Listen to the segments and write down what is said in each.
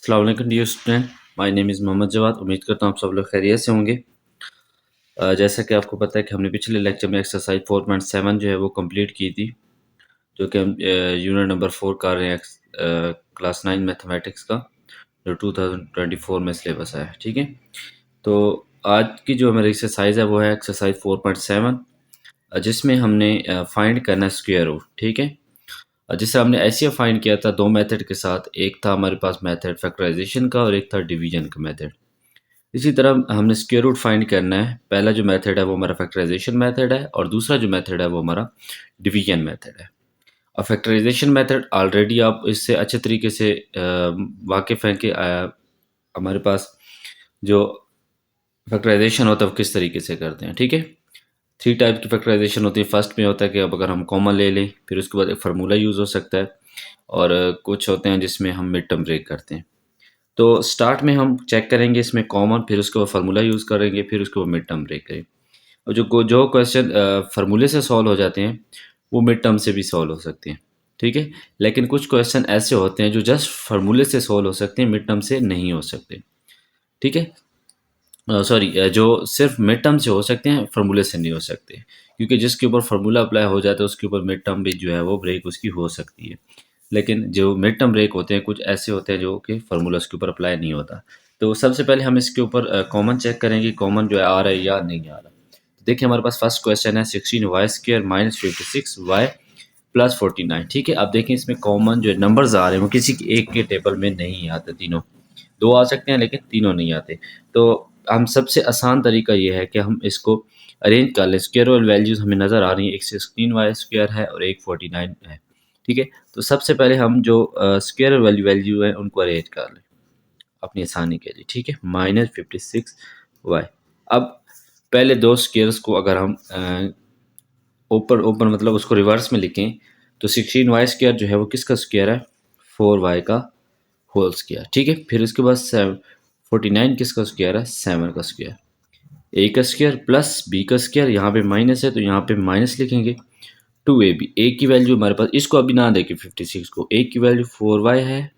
अस्सलाम वालेकुम dear student, my name is Mohammad Jawad. उम्मीद करता हूँ आप सब लोग खैरियत से होंगे। जैसा कि आपको पता है कि हमने पिछले लेक्चर में एक्सरसाइज 4.7 जो है वो कंप्लीट की थी, जो कि हम यूनिट नंबर 4 कर रहे हैं, क्लास 9 मैथमेटिक्स का, जो 2024 में सिलेबस है। ठीक है, तो आज की जो हमारी एक्सरसाइज है वो है एक्सरसाइज 4.7, जिसमें हमने फाइंड करना है स्क्वायर रूट। ठीक है, जिससे हमने ऐसे फाइंड किया था दो मेथड के साथ। एक था हमारे पास मेथड फैक्टराइजेशन का और एक था डिवीजन का मेथड। इसी तरह हमने स्क्वायर रूट फाइंड करना है। पहला जो मेथड है वो हमारा फैक्टराइजेशन मेथड है और दूसरा जो मेथड है वो हमारा डिवीजन मेथड है। और फैक्टराइजेशन मेथड ऑलरेडी आप इससे अच्छे तरीके से वाकिफ़ हैं कि हमारे पास जो फैक्टराइजेशन होता है वो किस तरीके से करते हैं। ठीक है, थ्री टाइप की फैक्टराइजेशन होती है। फर्स्ट में होता है कि अब अगर हम कॉमन ले लें, फिर उसके बाद एक फार्मूला यूज़ हो सकता है, और कुछ होते हैं जिसमें हम मिड टर्म ब्रेक करते हैं। तो स्टार्ट में हम चेक करेंगे इसमें कॉमन, फिर उसके बाद फार्मूला यूज़ करेंगे, फिर उसके बाद मिड टर्म ब्रेक करेंगे। और जो क्वेश्चन फार्मूले से सॉल्व हो जाते हैं वो मिड टर्म से भी सॉल्व हो सकते हैं। ठीक है, लेकिन कुछ क्वेश्चन ऐसे होते हैं जो जस्ट फार्मूले से सॉल्व हो सकते हैं, मिड टर्म से नहीं हो सकते। ठीक है, सॉरी, जो सिर्फ मिड टर्म से हो सकते हैं, फार्मूले से नहीं हो सकते, क्योंकि जिसके ऊपर फार्मूला अप्लाई हो जाता है उसके ऊपर मिड टर्म भी जो है वो ब्रेक उसकी हो सकती है। लेकिन जो मिड टर्म ब्रेक होते हैं कुछ ऐसे होते हैं जो कि फार्मूला उसके ऊपर अप्लाई नहीं होता। तो सबसे पहले हम इसके ऊपर कॉमन चेक करेंगे, कॉमन जो है आ रहा है या नहीं आ रहा। तो देखिए हमारे पास फर्स्ट क्वेश्चन है 16y² माइनस 56y+49। ठीक है, अब देखें इसमें कॉमन जो नंबर्स आ रहे हैं वो किसी एक के टेबल में नहीं आते। तीनों, दो आ सकते हैं लेकिन तीनों नहीं आते। तो हम सबसे आसान तरीका ये है कि हम इसको अरेंज कर लें। स्क्वायर और वैल्यूज़ हमें नज़र आ रही हैं, एक 16y² है और एक 49 है। ठीक है, तो सबसे पहले हम जो स्क्वायर वैल्यू वैल्यू है उनको अरेंज कर लें अपनी आसानी के लिए। ठीक है, -56y। अब पहले दो स्क्वायर्स को अगर हम ऊपर ऊपर मतलब उसको रिवर्स में लिखें तो 16y² जो है वो किसका स्क्वायर है, 4y का होल स्क्वायर। ठीक है, फिर उसके बाद 49 किसका स्क्वायर है, 7 का स्क्वायर। ए का स्क्वायर प्लस बी का स्क्वायर, यहाँ पे माइनस है तो यहाँ पे माइनस लिखेंगे। 2ab, ए की वैल्यू हमारे पास, इसको अभी ना देखें 56 को, ए की वैल्यू 4y है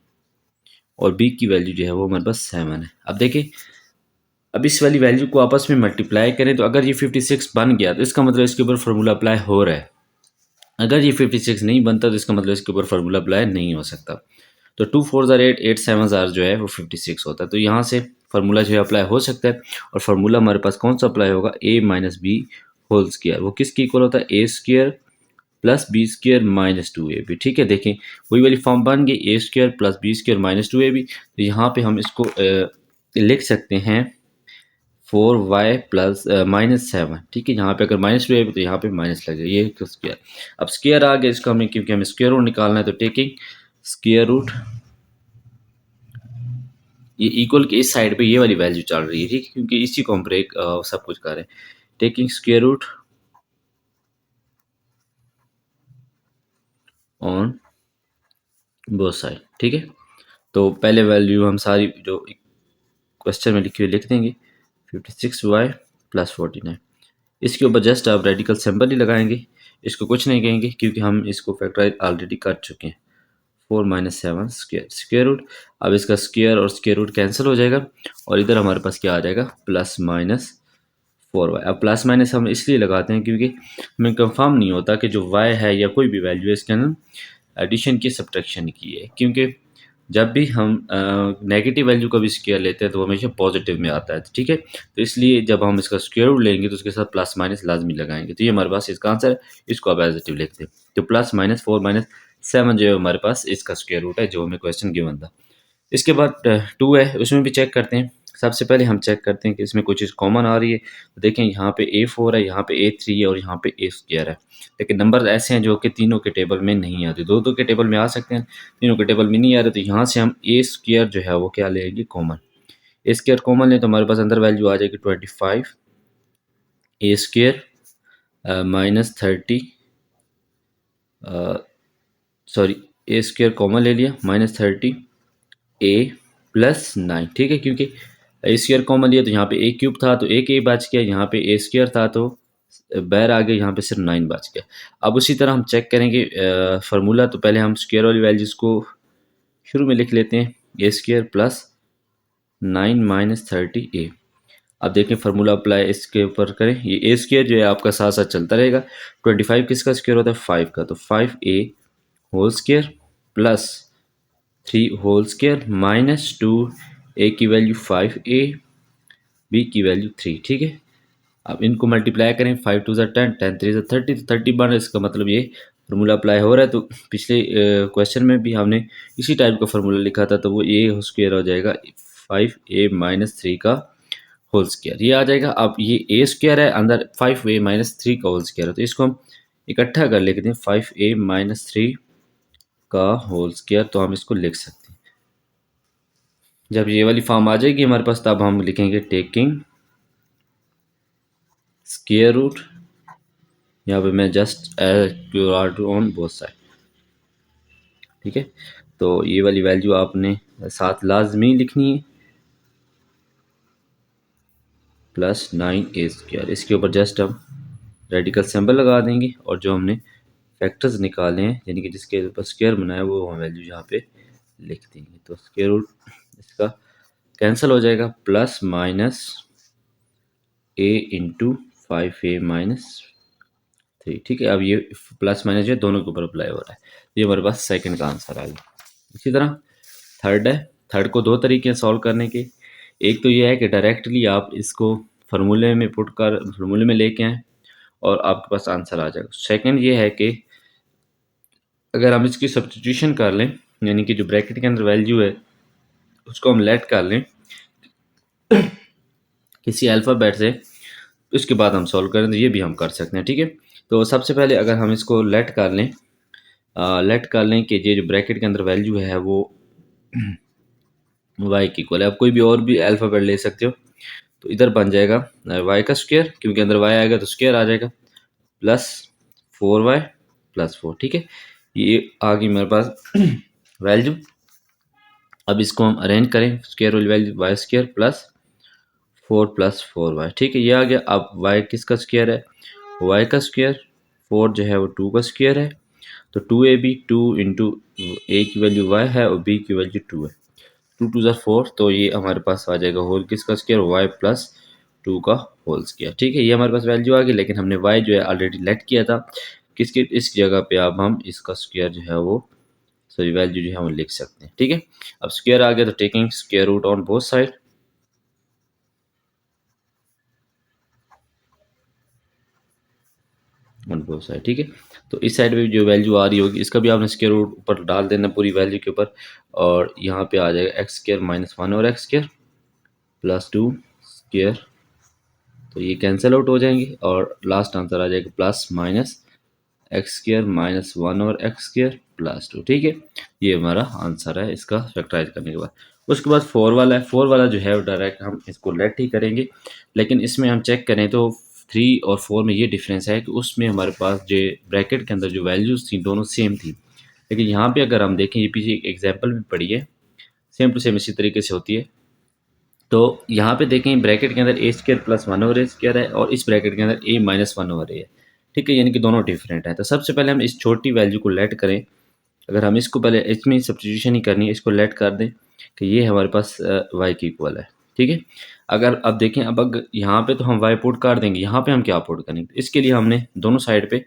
और बी की वैल्यू जो है वो हमारे पास 7 है। अब देखें, अब इस वाली वैल्यू को आपस में मल्टीप्लाई करें तो अगर ये 56 बन गया तो इसका मतलब इसके ऊपर फार्मूला अप्लाई हो रहा है। अगर ये 56 नहीं बनता तो इसका मतलब इसके ऊपर फार्मूला अप्लाई नहीं हो सकता। तो 2 4 ज़ार 8, 8 7 ज़ार जो है वो 56 होता है। तो यहाँ से फार्मूला जो है अप्लाई हो सकता है। और फार्मूला हमारे पास कौन सा अप्लाई होगा, a minus B whole square. वो किसके इक्वल होता है, A square plus B square minus 2ab। ठीक है, देखें वही वाली फॉर्म बन गई, A square plus B square minus 2ab। तो यहाँ पे हम इसको लिख सकते हैं 4y प्लस -7। ठीक है, यहाँ पे अगर -2ab तो यहाँ पे माइनस लग जाए, ये स्क्वायर। अब स्क्वायर आ गया इसका, हमें क्योंकि हमें स्क्वायर रूट निकालना है तो टेकिंग स्क्वायर रूट, ये इक्वल के इस साइड पे ये वाली वैल्यू चल रही है। ठीक है, क्योंकि इसी को हम ब्रेक सब कुछ कर रहे हैं। Taking square root on both side. ठीक है, तो पहले वैल्यू हम सारी जो क्वेश्चन में लिखी हुई लिख देंगे, 56y+49। इसके ऊपर जस्ट आप रेडिकल सिंबल ही लगाएंगे, इसको कुछ नहीं कहेंगे क्योंकि हम इसको फैक्टराइज ऑलरेडी कर चुके हैं। 4 - 7 स्क्वायर स्क्वायर रूट। अब इसका स्क्वायर और स्क्वायर रूट कैंसिल हो जाएगा और इधर हमारे पास क्या आ जाएगा, +-4y। अब प्लस माइनस हम इसलिए लगाते हैं क्योंकि हमें कंफर्म नहीं होता कि जो y है या कोई भी वैल्यू है इसके अंदर एडिशन की सब्ट्रैक्शन की है, क्योंकि जब भी हम नेगेटिव वैल्यू का भी स्क्वायर लेते हैं तो हमेशा पॉजिटिव में आता है। ठीक है, तो इसलिए जब हम इसका स्क्वायर रूट लेंगे तो उसके साथ प्लस माइनस लाजमी लगाएंगे। तो ये हमारे पास इसका आंसर है, इसको आप एज इट इज लिख दें। तो +-4 - 7 जो है हमारे पास इसका स्क्वायर रूट है जो हमें क्वेश्चन गिवन था। इसके बाद 2 है, उसमें भी चेक करते हैं। सबसे पहले हम चेक करते हैं कि इसमें कोई चीज़ कॉमन आ रही है। तो देखें यहाँ पे A4 है, यहाँ पे A3 है और यहाँ पे A स्क्वायर है। लेकिन नंबर ऐसे हैं जो कि तीनों के टेबल में नहीं आते, दो दो के टेबल में आ सकते हैं, तीनों के टेबल में नहीं आ रहे। तो यहाँ से हम A स्क्वायर जो है वो क्या लेंगे, कॉमन। A स्क्वायर कॉमन लें तो हमारे पास अंदर वैल्यू आ जाएगी 25 A square -30, sorry, A square common ले लिया, -30 A+9। ठीक है, क्योंकि ए स्क्वायर कॉमन लिया तो यहाँ पे ए क्यूब था तो एक ए बच गया, यहाँ पे ए स्क्वायर था तो बाहर आ गया, यहाँ पे सिर्फ 9 बच गया। अब उसी तरह हम चेक करेंगे फार्मूला। तो पहले हम स्क्वायर वाली वैल्यूज़ को शुरू में लिख लेते हैं। ए स्क्र प्लस 9 - 30 ए। अब देखें फार्मूला अप्लाई इसके ऊपर करें, ये ए स्क्र जो है आपका साथ साथ चलता रहेगा। 25 किसका स्क्र होता है? 5 का, तो 5a whole square plus 3 whole square minus 2, a की वैल्यू 5a, बी की वैल्यू 3। ठीक है, अब इनको मल्टीप्लाई करें, 5 2 10, 10 3 30, तो 30 बन, इसका मतलब ये फार्मूला अप्लाई हो रहा है। तो पिछले क्वेश्चन में भी हमने इसी टाइप का फार्मूला लिखा था, तो वो ए स्क्वायर हो जाएगा 5a - 3 का होल स्क्वायर, ये आ जाएगा। अब ये ए स्क्वायर है, अंदर 5a - 3 का होल स्क्वायर है, तो इसको हम इकट्ठा कर लेते हैं, 5a - 3 का होल स्क्वायर, तो हम इसको लिख सकते हैं। जब ये वाली फॉर्म आ जाएगी हमारे पास, तब हम लिखेंगे टेकिंग स्क्वायर रूट, यहाँ पे मैं जस्ट ऑन बोथ साइड। ठीक है, तो ये वाली वैल्यू आपने साथ लाजमी लिखनी है, प्लस 9a²। इसके ऊपर जस्ट हम रेडिकल सिंबल लगा देंगे, और जो हमने फैक्टर्स निकाले हैं, यानी कि जिसके ऊपर स्क्वायर बनाया, वो हम वैल्यू यहाँ पे लिख देंगे। तो स्क्वायर रूट इसका कैंसिल हो जाएगा, plus minus a into 5a - 3। ठीक है, अब ये प्लस माइनस जो दोनों के ऊपर अप्लाई हो रहा है, ये हमारे पास सेकंड का आंसर आ गया। इसी तरह थर्ड है। थर्ड को दो तरीके हैं सॉल्व करने के। एक तो ये है कि डायरेक्टली आप इसको फार्मूले में पुट कर फार्मूले में लेके आएँ और आपके पास आंसर आ जाएगा। सेकंड ये है कि अगर हम इसकी सब्स्टिट्यूशन कर लें, यानी कि जो ब्रैकेट के अंदर वैल्यू है उसको हम लेट कर लें किसी अल्फ़ाबेट से, उसके बाद हम सॉल्व करें, तो ये भी हम कर सकते हैं। ठीक है, तो सबसे पहले अगर हम इसको लेट कर लें कि ये जो ब्रैकेट के अंदर वैल्यू है वो वाई की इक्वल है। आप कोई भी और भी अल्फ़ाबेट ले सकते हो, तो इधर बन जाएगा वाई का स्क्वायर, क्योंकि अंदर वाई आएगा तो स्क्वायर आ जाएगा, प्लस 4y+4। ठीक है, ये आ गई मेरे पास वैल्यू। अब इसको हम अरेंज करें, स्क्वायर वाली value Y square plus 4+4y। ठीक है, ये आ गया। अब y किसका स्क्वायर है? y का स्क्वायर। 4 जो है वो 2 का स्क्वायर है, तो 2ab, 2 इंटू ए की वैल्यू y है और b की वैल्यू 2 है, 2 2 ज़ा 4, तो ये हमारे पास आ जाएगा होल किसका स्क्वायर? y+2 का होल स्क्वायर। ठीक है, ये हमारे पास वैल्यू आ गई, लेकिन हमने y जो है ऑलरेडी लेट किया था किसके, इस जगह पे अब हम इसका स्क्वायर जो है वो सॉरी वैल्यू जो है वो लिख सकते हैं। ठीक है, अब स्क्वायर आ गया, तो taking square root on both side, on both side. ठीक है, तो इस साइड पे जो वैल्यू आ रही होगी इसका भी आपने स्क्वायर रूट ऊपर डाल देना पूरी वैल्यू के ऊपर, और यहाँ पे आ जाएगा x² - 1 और x² प्लस 2 स्क्वायर, तो ये कैंसिल आउट हो जाएंगे और लास्ट आंसर आ जाएगा प्लस माइनस x² - 1 और x² प्लस 2। ठीक है, ये हमारा आंसर है इसका फैक्टराइज करने के बाद। उसके बाद 4 वाला है। 4 वाला जो है वो डायरेक्ट हम इसको लेट ही करेंगे, लेकिन इसमें हम चेक करें तो 3 और 4 में ये डिफरेंस है कि उसमें हमारे पास जो ब्रैकेट के अंदर जो वैल्यूज़ थी दोनों सेम थी, लेकिन यहाँ पे अगर हम देखें, ये पीछे एक एग्जाम्पल भी पढ़ी है, सेम टू सेम इसी तरीके से होती है। तो यहाँ पे देखें ब्रैकेट के अंदर a² + 1 और a² है, और इस ब्रैकेट के अंदर a - 1 और a है। ठीक है, यानी कि दोनों डिफरेंट है। तो सबसे पहले हम इस छोटी वैल्यू को लेट करें। अगर हम इसको पहले इसमें सब्स्टिट्यूशन ही करनी है, इसको लेट कर दें कि ये हमारे पास y की इक्वल है। ठीक है, अगर अब देखें, अब अगर यहाँ पे तो हम y पुट कर देंगे, यहाँ पे हम क्या पुट करेंगे? इसके लिए हमने दोनों साइड पे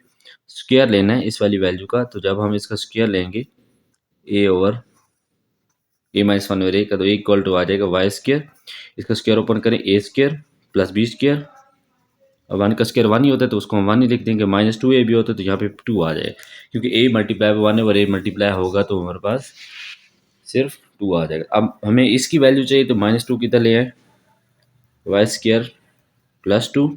स्क्वायर लेना है इस वाली वैल्यू का। तो जब हम इसका स्क्वायर लेंगे a/(a - 1 और a) का, तो इक्वल टू आ जाएगा y²। इसका स्क्वायर ओपन करें, a² प्लस b²। अब 1 का स्क्वायर 1 ही होता है, तो उसको हम 1 ही लिख देंगे। -2a भी होता है, तो यहाँ पे 2 आ जाएगा, क्योंकि a मल्टीप्लाई 1 है और a मल्टीप्लाई होगा तो हमारे पास सिर्फ 2 आ जाएगा। अब हमें इसकी वैल्यू चाहिए, तो -2 किधर ले आए? y² plus 2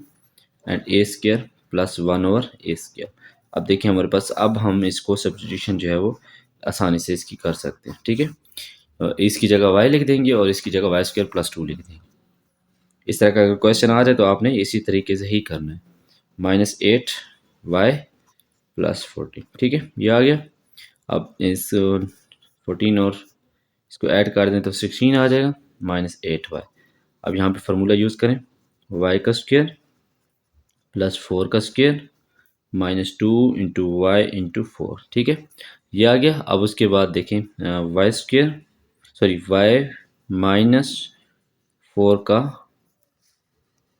and a² plus 1 और a²। अब देखिए हमारे पास, अब हम इसको सब्स्टिट्यूशन जो है वो आसानी से इसकी कर सकते हैं। ठीक है, इसकी जगह y लिख देंगे और इसकी जगह y² प्लस 2 लिख देंगे। इस तरह का अगर क्वेश्चन आ जाए तो आपने इसी तरीके से ही करना है। -8y plus 14। ठीक है, ये आ गया। अब इस 14 और इसको ऐड कर दें तो 16 आ जाएगा, -8y। अब यहाँ पे फार्मूला यूज़ करें, y का स्क्वायर प्लस 4 का स्क्वायर -2 इंटू वाई इंटू 4। ठीक है, ये आ गया। अब उसके बाद देखें y² सॉरी वाई माइनस 4 का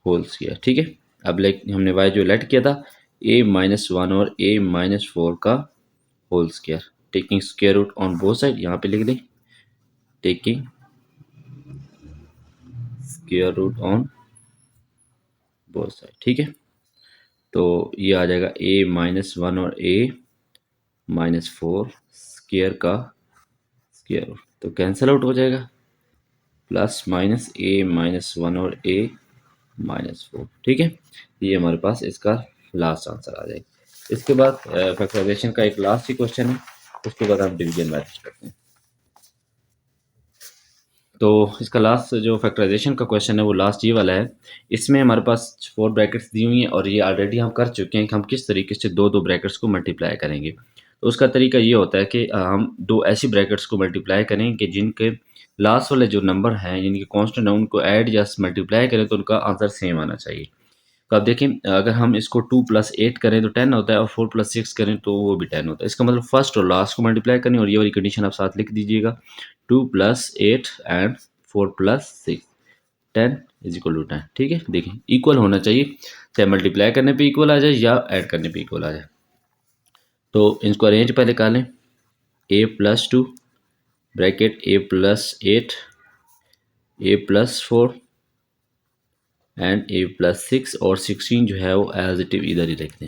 होल स्क्वायर, ठीक है। अब लाइक हमने वाई जो लेट किया था a-1 और a-4 का whole square, taking square root on both side, यहाँ पे लिख दें taking square root on both side, ठीक है। तो ये आ जाएगा a-1 और a-4 स्क्वायर का स्क्वायर रूट, तो कैंसिल आउट हो जाएगा, प्लस माइनस a-1 और a-4, ठीक है। ये हमारे पास इसका लास्ट आंसर आ जाएगा। इसके बाद फैक्टराइजेशन का एक लास्ट ही क्वेश्चन है, उसके बाद हम डिवीजन मैथड करते हैं। तो इसका लास्ट जो फैक्टराइजेशन का क्वेश्चन है वो लास्ट ये वाला है। इसमें हमारे पास 4 ब्रैकेट्स दी हुई हैं और ये ऑलरेडी हम कर चुके हैं कि हम किस तरीके से दो दो ब्रैकेट्स को मल्टीप्लाई करेंगे। तो उसका तरीका ये होता है कि हम दो ऐसी ब्रैकेट्स को मल्टीप्लाई करें कि जिनके लास्ट वाले जो नंबर हैं, जिनके कॉन्स्टेंट है, उनको ऐड या मल्टीप्लाई करें तो उनका आंसर सेम आना चाहिए। तो आप देखें, अगर हम इसको 2+8 करें तो 10 होता है और 4+6 करें तो वो भी 10 होता है। इसका मतलब फर्स्ट और लास्ट को मल्टीप्लाई करें और ये वाली कंडीशन आप साथ लिख दीजिएगा, 2+8 एंड 4+6, 10 = 10, ठीक है। देखें इक्वल होना चाहिए, चाहे मल्टीप्लाई करने पे इक्वल आ जाए या ऐड करने पे इक्वल आ जाए। तो इसको अरेंज पहले कर लें, a+2 bracket a+8 a+4 and a+6 और 16 जो है वो एज इट इधर ही रख दें।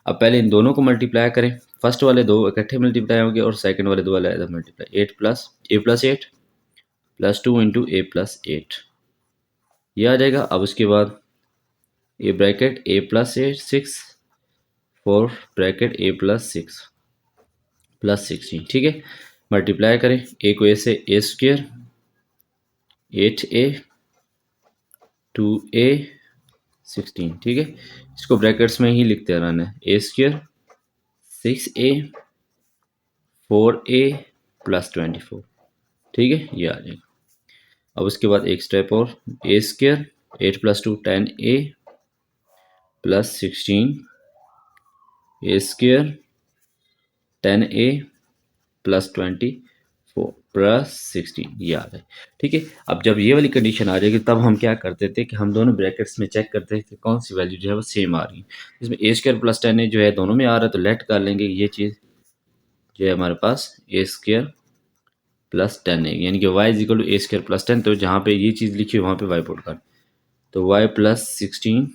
अब पहले इन दोनों को मल्टीप्लाई करें, फर्स्ट वाले दो इकट्ठे मल्टीप्लाई होंगे और सेकंड वाले दो वाले इधर मल्टीप्लाई, 8+8 +2 इंटू a+8 ये आ जाएगा। अब उसके बाद A bracket a+6 4 bracket a+6 +16, ठीक है। मल्टीप्लाई करें, ए को ए से a² 8a 2a 16, ठीक है। इसको ब्रैकेट्स में ही लिखते रहना है, a² 6a 4a +24, ठीक है, ये आ जाएगा। अब उसके बाद एक स्टेप और, a² 8+2 10a +16 a² 10a +24 +16 ये आ गए, ठीक है। अब जब ये वाली कंडीशन आ जाएगी तब हम क्या करते थे कि हम दोनों ब्रैकेट्स में चेक करते थे कि कौन सी वैल्यू जो है वो सेम आ रही है। इसमें a² + 10a जो है दोनों में आ रहा है, तो लेट कर लेंगे ये चीज़ जो है हमारे पास a² + 10a, यानी कि y = a² + 10, तो जहाँ पे ये चीज़ लिखी है वहाँ पे y पुट कर, तो y +16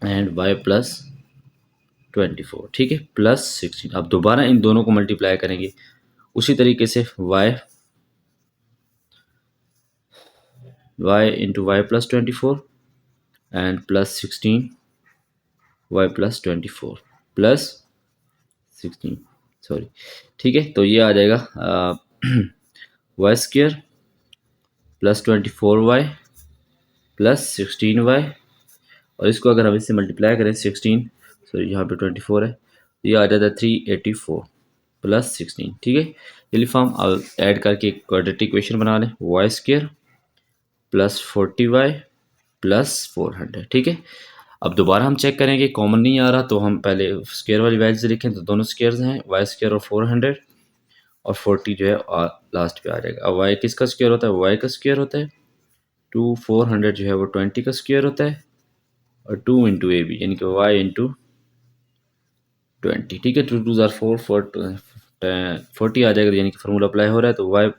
एंड y +24, ठीक है, +16। अब दोबारा इन दोनों को मल्टीप्लाई करेंगे उसी तरीके से, y into y +24 and +16 y +24 +16, sorry, ठीक है। तो ये आ जाएगा y² +24y +16y, और इसको अगर हम इससे मल्टीप्लाई करें 16, सॉरी यहाँ पे 24 है, तो ये आ जाता है 384 +16, ठीक है। ये फॉर्म अब ऐड करके एक क्वाड्रेटिक इक्वेशन बना लें, y² +40y +400, ठीक है। अब दोबारा हम चेक करेंगे, कॉमन नहीं आ रहा तो हम पहले स्क्वायर वाली वैल्यू से लिखें, तो दोनों स्क्वायर्स हैं, y² और 400 और 40 जो है लास्ट पे आ जाएगा। अब y किसका स्क्वायर होता है, y का स्क्वायर होता है, 2 400 जो है वो 20 का स्क्वायर होता है, और 2 इंटू ए बी, यानी कि y इंटू 20, ठीक है। 2 2 4 40 आ जाएगा, यानी कि फार्मूला अप्लाई हो रहा है, तो y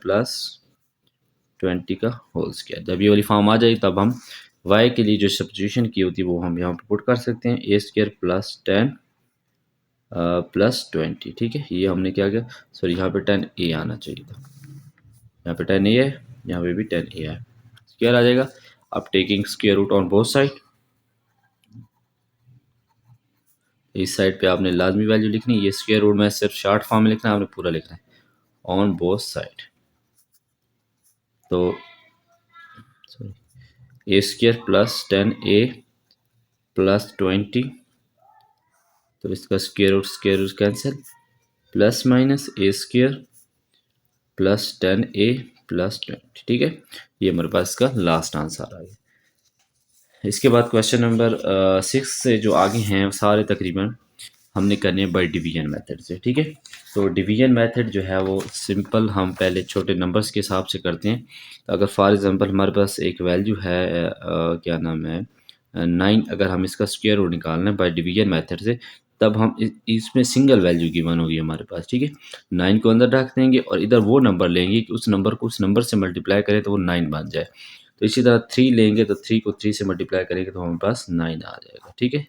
+20 का होल स्क्वायर। जब ये वाली फॉर्म आ जाएगी तब हम y के लिए जो सब्स्टिट्यूशन की होती है वो हम यहाँ पे पुट कर सकते हैं, a² +10 +20, ठीक है। ये हमने क्या किया, सॉरी यहाँ पे 10a आना चाहिए था, यहाँ पे 10a है, यहाँ पे भी 10a है, स्क्वायर आ जाएगा। अब taking square root on both side, इस साइड पे आपने लाजमी वैल्यू लिखनी है, ये स्क्वायर रूट में सिर्फ शॉर्ट फॉर्म में लिखना है, आपने पूरा लिखना है ऑन बोथ साइड। तो सॉरी a² +10a +20, तो इसका square root cancel, plus minus a² +10a +20, ठीक है। ये हमारे पास इसका लास्ट आंसर आ गया। इसके बाद क्वेश्चन नंबर 6 से जो आगे हैं सारे तकरीबन हमने करनी है बाय डिवीजन मेथड से, ठीक है। तो डिवीजन मेथड जो है वो सिंपल, हम पहले छोटे नंबर्स के हिसाब से करते हैं। तो अगर फॉर एग्जांपल हमारे पास एक वैल्यू है क्या नाम है 9, अगर हम इसका स्क्वायर रूट निकालना है बाय डिवीजन मेथड से, तब हम इसमें सिंगल वैल्यू गिवन होगी हमारे पास, ठीक है। 9 को अंदर रख देंगे और इधर वो नंबर लेंगे कि उस नंबर को उस नंबर से मल्टीप्लाई करें तो वो 9 बन जाए। तो इसी तरह 3 लेंगे तो 3 को 3 से मल्टीप्लाई करेंगे तो हमारे पास 9 आ जाएगा, ठीक है,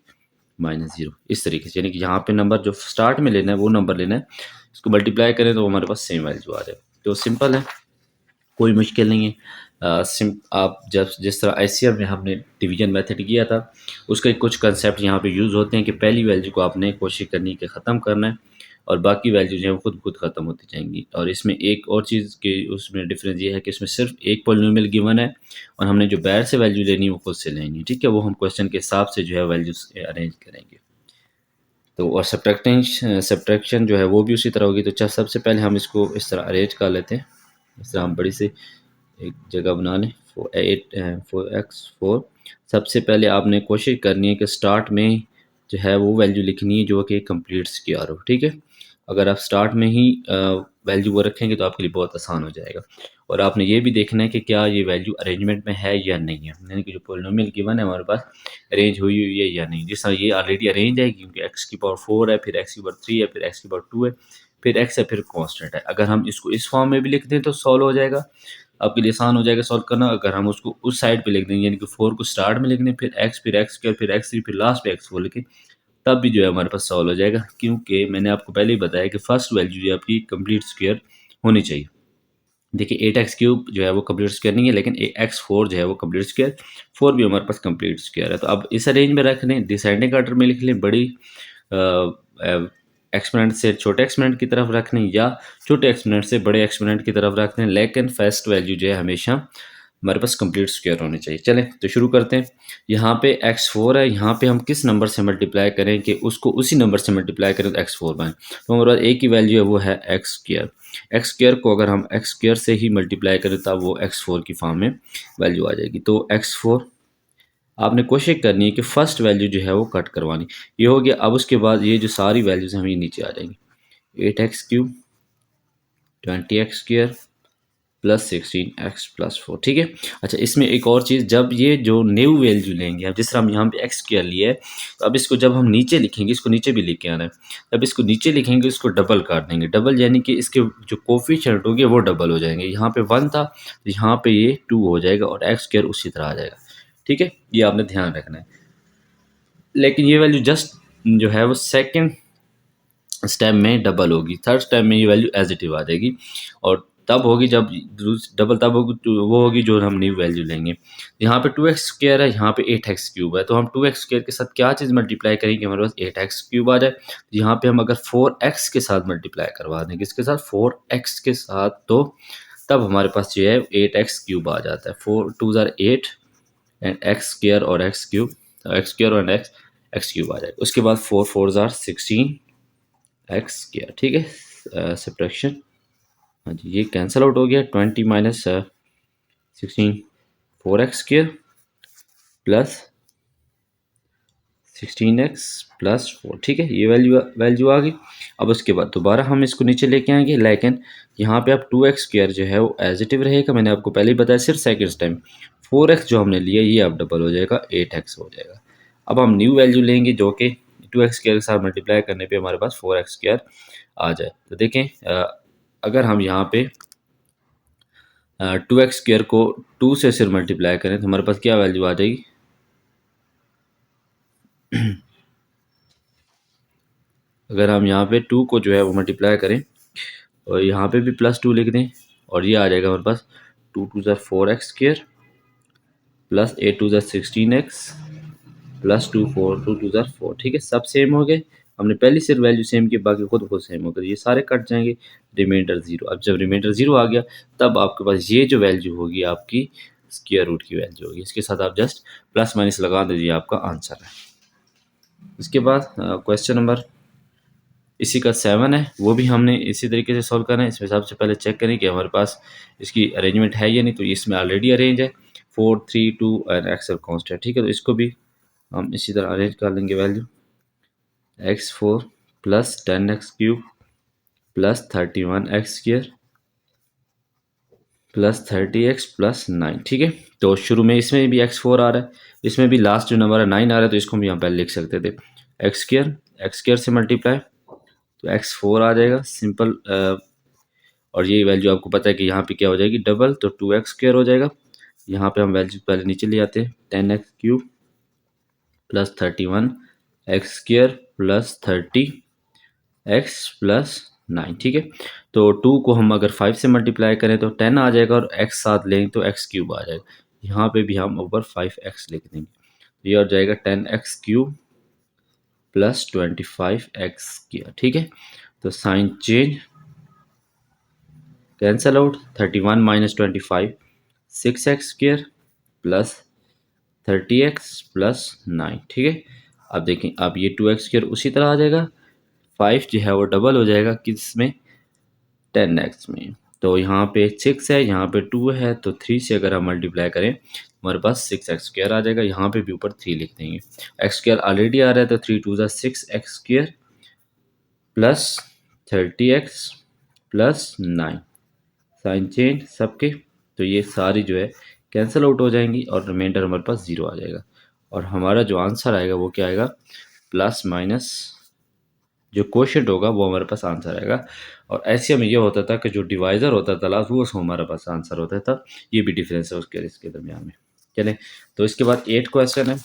-0। इस तरीके से, यानी कि यहाँ पे नंबर जो स्टार्ट में लेना है वो नंबर लेना है, इसको मल्टीप्लाई करें तो हमारे पास सेम वैल्यू आ जाए। तो सिंपल है, कोई मुश्किल नहीं है। आप जब जिस तरह आईसीएम में हमने डिवीजन मेथड किया था, उसके कुछ कंसेप्ट यहाँ पे यूज़ होते हैं कि पहली वैल्यू को आपने कोशिश करनी है कि ख़त्म करना है और बाकी वैल्यूज हैं वो खुद खुद ख़त्म होती जाएंगी। और इसमें एक और चीज़ के उसमें डिफरेंस ये है कि इसमें सिर्फ एक पॉलिनोमियल गिवन है और हमने जो बाहर से वैल्यू लेनी है वो खुद से लेनी है, ठीक है। वो हम क्वेश्चन के हिसाब से जो है वैल्यूज अरेंज करेंगे। तो और सब्ट्रैक्शन जो है वो भी उसी तरह होगी। तो सबसे पहले हम इसको इस तरह अरेंज कर लेते हैं। इस तरह हम बड़ी से एक जगह बना लें। 4x4। सबसे पहले आपने कोशिश करनी है कि स्टार्ट में जो है वो वैल्यू लिखनी है जो कि कंप्लीट स्क्वायर हो, ठीक है। अगर आप स्टार्ट में ही वैल्यू वो रखेंगे तो आपके लिए बहुत आसान हो जाएगा। और आपने ये भी देखना है कि क्या ये वैल्यू अरेंजमेंट में है या नहीं है, यानी कि जो पोलिनोमियल गिवन है हमारे पास अरेंज हुई हुई है या नहीं। जिस तरह ये ऑलरेडी अरेंज है क्योंकि x की पावर 4 है, फिर x की पावर 3 है, फिर x की पावर 2 है, फिर x है, फिर कांस्टेंट है। अगर हम इसको इस फॉर्म में भी लिख दें तो सॉल्व हो जाएगा, आपके लिए आसान हो जाएगा सॉल्व करना। अगर हम उसको उस साइड पे लिख देंगे यानी कि 4 को स्टार्ट में लिख दें, फिर x, फिर x स्क्वायर, फिर x3, फिर लास्ट पे x4 लिखें, तब भी जो है हमारे पास सॉल्व हो जाएगा। क्योंकि मैंने आपको पहले ही बताया कि फर्स्ट वैल्यू जो है आपकी कंप्लीट स्क्वायर होनी चाहिए। देखिए 8x³ जो है वो कंप्लीट स्क्वायर नहीं है, लेकिन x4 जो है वो कंप्लीट स्क्वायर, 4 भी हमारे पास कंप्लीट स्क्वायर है। तो अब इस रेंज में रख लें, डिसाइडिंग ऑर्डर में लिख लें, बड़ी एक्सपोनेंट से छोटे एक्सपोनेंट की तरफ रख लें या छोटे एक्सपोनेंट से बड़े एक्सपोनेंट की तरफ रख लें, लेकिन फर्स्ट वैल्यू जो है हमेशा हमारे पास कंप्लीट स्क्वायर होनी चाहिए। चलें तो शुरू करते हैं। यहाँ पे x4 है, यहाँ पे हम किस नंबर से मल्टीप्लाई करें कि उसको उसी नंबर से मल्टीप्लाई करें तो x4 बने। तो हमारे पास एक ही वैल्यू है वो है एक्स स्क्वायर। एक्स स्क्वायर को अगर हम एक्स स्क्वायर से ही मल्टीप्लाई करें तब वो x4 की फॉर्म में वैल्यू आ जाएगी। तो x4 आपने कोशिश करनी है कि फर्स्ट वैल्यू जो है वो कट करवानी। ये हो गया। अब उसके बाद ये जो सारी वैल्यूज हैं हम ये नीचे आ जाएंगी। 8x³ 20x² +16x+4, ठीक है। अच्छा, इसमें एक और चीज़, जब ये जो न्यू वैल्यू लेंगे, अब जिस तरह हम यहाँ पे एक्स स्क्वायर लिया है, तो अब इसको जब हम नीचे लिखेंगे, इसको नीचे भी लिख के आना है। जब इसको नीचे लिखेंगे इसको डबल कर देंगे। डबल यानी कि इसके जो कोफिशिएंट होंगे वो डबल हो जाएंगे। यहाँ पे 1 था तो यहाँ पे ये 2 हो जाएगा और एक्स स्क्वायर उसी तरह आ जाएगा, ठीक है। ये आपने ध्यान रखना है। लेकिन ये वैल्यू जस्ट जो है वो सेकेंड स्टेप में डबल होगी, थर्ड स्टेप में ये वैल्यू एज इट इज आ जाएगी। और तब होगी जब डबल तब होगी वो होगी जो हम न्यू वैल्यू लेंगे। यहाँ पे 2x² है, यहाँ पे 8x³ है, तो हम 2x² के साथ क्या चीज़ मल्टीप्लाई करेंगे, हमारे पास 8x³ आ जाए। यहाँ पे हम अगर 4x के साथ मल्टीप्लाई करवा देंगे, इसके साथ 4x के साथ, तो तब हमारे पास जो है 8x³ आ जाता है। 4 2 ज़ार 8 एंड x² और x³ x² और x³ आ जाएगा। उसके बाद 4 4 ज़ार 16 एक्स किया, ठीक है। सब्ट्रैक्शन, हाँ जी, ये कैंसिल आउट हो गया। 20 माइनस 16 4x² प्लस 16x+4, ठीक है। ये वैल्यू आ गई। अब उसके बाद दोबारा हम इसको नीचे लेके आएंगे, लेकिन यहाँ पे अब 2x² जो है वो एज इट इव रहेगा। मैंने आपको पहले ही बताया सिर्फ सेकेंड टाइम। 4x जो हमने लिया ये अब डबल हो जाएगा, 8x हो जाएगा। अब हम न्यू वैल्यू लेंगे जो कि 2x² के साथ मल्टीप्लाई करने पे हमारे पास 4x² आ जाए। तो देखें अगर हम यहाँ पे 2x² को 2 से सिर्फ मल्टीप्लाई करें तो हमारे पास क्या वैल्यू आ जाएगी। अगर हम यहाँ पे 2 को जो है वो मल्टीप्लाई करें और यहाँ पे भी +2 लिख दें और ये आ जाएगा हमारे पास 2 2 ज़ार 4x² प्लस 8 2 ज़ार 16x प्लस 2 4 2 2 ज़ार 4, ठीक है। सब सेम हो गए। हमने पहली सिर्फ वैल्यू सेम की, बाकी खुद सेम हो गए। ये सारे कट जाएंगे, रिमाइंडर 0। अब जब रिमाइंडर 0 आ गया तब आपके पास ये जो वैल्यू होगी आपकी स्क्वायर रूट की वैल्यू होगी। इसके साथ आप जस्ट प्लस माइनस लगा दीजिए, आपका आंसर है। इसके बाद क्वेश्चन नंबर इसी का 7 है, वो भी हमने इसी तरीके से सॉल्व करना है। इसमें सबसे पहले चेक करें कि हमारे पास इसकी अरेंजमेंट है या नहीं। तो इसमें ऑलरेडी अरेंज है 4 3 2 एंड एक्स कांस्टेंट, ठीक है। तो इसको भी हम इसी तरह अरेंज कर लेंगे। Value x4 plus 10x³ plus 31x² plus 30x plus 9। ठीक है, तो शुरू में इसमें भी x4 आ रहा है, इसमें भी लास्ट जो नंबर है 9 आ रहा है, तो इसको हम यहाँ पहले लिख सकते थे x² से मल्टीप्लाई, तो x4 आ जाएगा सिंपल। और ये वैल्यू आपको पता है कि यहाँ पे क्या हो जाएगी डबल, तो 2x² हो जाएगा। यहाँ पे हम वैल्यू पहले नीचे ले आते हैं, 10x³ plus 31x² plus 30x plus 9। ठीक है, तो 2 को हम अगर 5 से मल्टीप्लाई करें तो 10 आ जाएगा, और x साथ लेंगे तो x³ आ जाएगा। यहाँ पे भी हम ऊपर 5x लिख देंगे, तो ये हो जाएगा 10x³ प्लस 25x²। ठीक है, तो sign change, cancel out, 31 minus 25 6x² plus 30x plus 9। ठीक है, अब देखें, अब ये 2x² उसी तरह आ जाएगा, 5 जो है वो डबल हो जाएगा किस में, 10x में। तो यहाँ पे 6 है, यहाँ पे 2 है, तो 3 से अगर हम मल्टीप्लाई करें हमारे पास 6x² आ जाएगा। यहाँ पे भी ऊपर 3 लिख देंगे, x² ऑलरेडी आ रहा है, तो 3 2 6x² plus 30x plus 9। Sign change सबके, तो ये सारी जो है कैंसिल आउट हो जाएंगी, और रिमाइंडर हमारे पास 0 आ जाएगा। और हमारा जो आंसर आएगा वो क्या आएगा, प्लस माइनस जो क्वोशंट होगा वो हमारे पास आंसर आएगा। और ऐसे में ये होता था कि जो डिवाइज़र होता था लास्ट, वो हमारे पास आंसर होता था। ये भी डिफरेंस है उसके इसके दरमियान में। चलें, तो इसके बाद 8 क्वेश्चन है।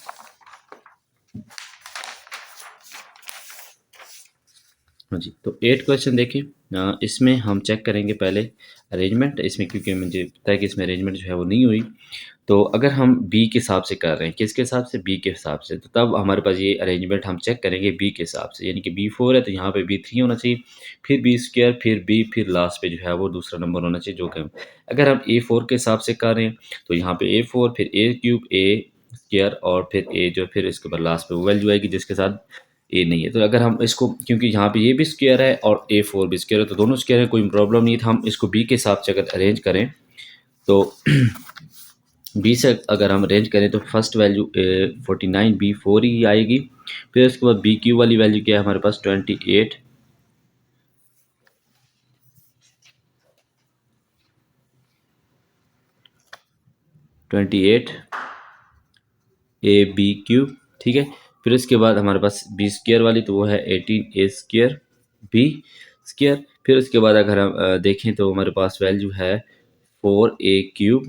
हाँ जी, तो 8 क्वेश्चन देखिए, इसमें हम चेक करेंगे पहले अरेंजमेंट, इसमें क्योंकि मुझे पता है कि इसमें अरेंजमेंट जो है वो नहीं हुई। तो अगर हम बी के हिसाब से कर रहे हैं, किसके हिसाब से, बी के हिसाब से, तो तब हमारे पास ये अरेंजमेंट हम चेक करेंगे बी के हिसाब से, यानी कि B4 है तो यहाँ पे B3 होना चाहिए, फिर B², फिर B, फिर लास्ट पे जो है वो दूसरा नंबर होना चाहिए जो कि अगर हम A4 के हिसाब से कर रहे हैं तो यहाँ पे A4, फिर A³ A² और फिर A जो फिर इसके ऊपर लास्ट पे वो वैल्यू आएगी जिसके साथ ए नहीं है। तो अगर हम इसको, क्योंकि यहाँ पे ये भी स्क्वायर है और A4 भी स्क्वायर है, तो दोनों स्क्वायर है, कोई प्रॉब्लम नहीं था। हम इसको बी के हिसाब से अगर अरेंज करें तो बी से अगर हम अरेंज करें तो फर्स्ट वैल्यू 49 B4 ही आएगी। फिर उसके बाद BQ वाली वैल्यू क्या है हमारे पास 28 AB³। ठीक है, फिर उसके बाद हमारे पास B² वाली, तो वो है 18A² B²। फिर उसके बाद अगर हम देखें तो हमारे पास वैल्यू है 4A³,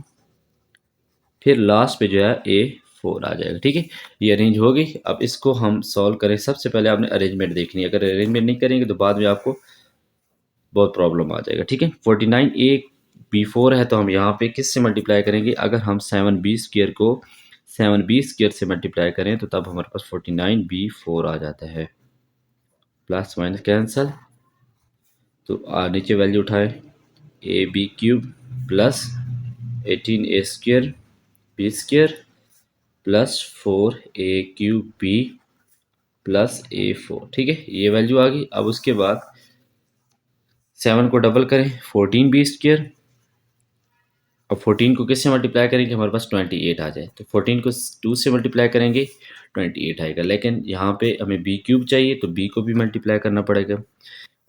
फिर लास्ट पे जो है A4 आ जाएगा। ठीक है, ये अरेंज हो गई। अब इसको हम सॉल्व करें, सबसे पहले आपने अरेंजमेंट देखनी है, अगर अरेंजमेंट नहीं करेंगे तो बाद में आपको बहुत प्रॉब्लम आ जाएगा। ठीक है, 49A B4 है, तो हम यहाँ पे किस से मल्टीप्लाई करेंगे, अगर हम 7B² को 7B² से मल्टीप्लाई करें तो तब हमारे पास 49B4 आ जाता है। प्लस माइनस कैंसल, तो नीचे वैल्यू उठाएं, AB³ plus 18A² B² plus 4A³ B plus A4। ठीक है, ये वैल्यू आ गई। अब उसके बाद 7 को डबल करें, 14B², और 14 को किससे मल्टीप्लाई करेंगे, हमारे पास 28 आ जाए, तो 14 को 2 से मल्टीप्लाई करेंगे 28 आएगा। लेकिन यहाँ पे हमें B³ चाहिए, तो B को भी मल्टीप्लाई करना पड़ेगा,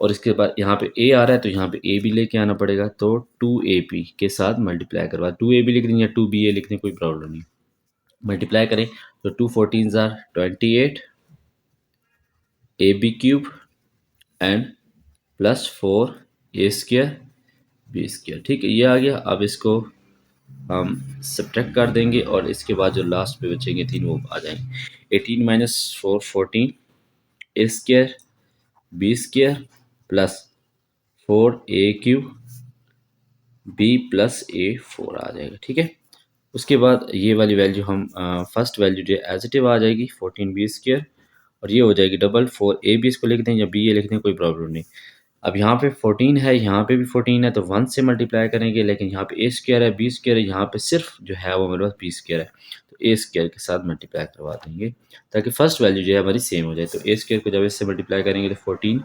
और इसके बाद यहाँ पे A आ रहा है तो यहाँ पे A भी लेके आना पड़ेगा, तो 2AB के साथ मल्टीप्लाई करवा, 2AB लिख दें या 2BA लिख दें, कोई प्रॉब्लम नहीं। मल्टीप्लाई करें तो 2 14 28 AB³ and plus 4A² B²। ठीक है, ये आ गया। अब इसको हम सब्ट्रैक्ट कर देंगे, और इसके बाद जो लास्ट पे बचेंगे 3 वो आ जाएंगे। 18 minus 4 14 A² B² plus 4A³ B plus A4 आ जाएगा। ठीक है, उसके बाद ये वाली वैल्यू हम फर्स्ट वैल्यू जो एज इट आ जाएगी 14B², और ये हो जाएगी डबल 4AB, इसको लिख दें या BA लिख दें, कोई प्रॉब्लम नहीं। अब यहाँ पे 14 है, यहाँ पे भी 14 है, तो 1 से मल्टीप्लाई करेंगे, लेकिन यहाँ पे A² है B² है, यहाँ पे सिर्फ जो है वो मेरे पास B² है, तो A² के साथ मल्टीप्लाई करवा देंगे ताकि फर्स्ट वैल्यू जो है हमारी सेम हो जाए। तो A² को जब इससे मल्टीप्लाई करेंगे तो 14